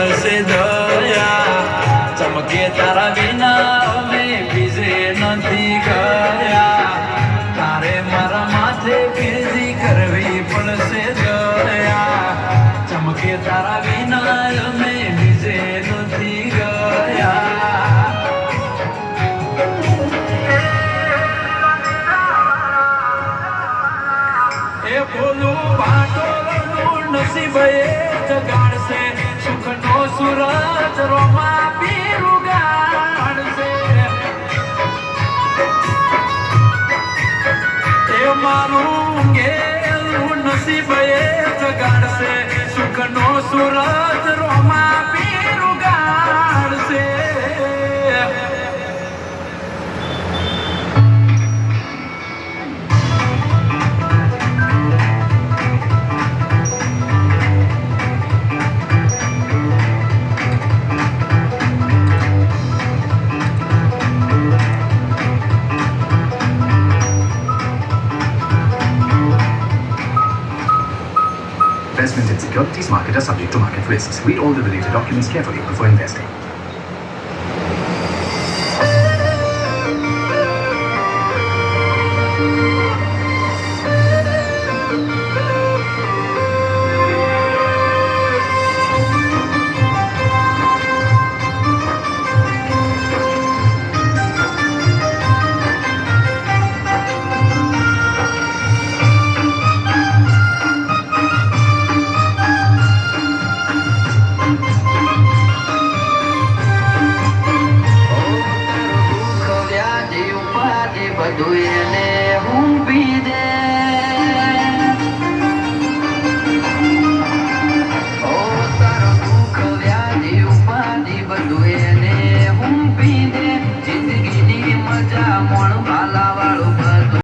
પડશે દયા. ચમકે તારા વિના અમે બીજે નથી ગયા. તારે મારા માથે ફીરજી કરવી પડશે દયા. ચમકે તારા વિના અમે બીજે નથી ગયા. એ બોલું ભાટોળનું નસીબ એ જગાડશે. સુખનો સૂરજ રોમા પીર ઉગાડશે. એ મારું ગેલું નસીબ એ જગાડશે. સુખનો સૂરજ રોમા પીર ઉગાડશે. Investment in securities market are subject to market risks. Read all the related documents carefully before investing. બધું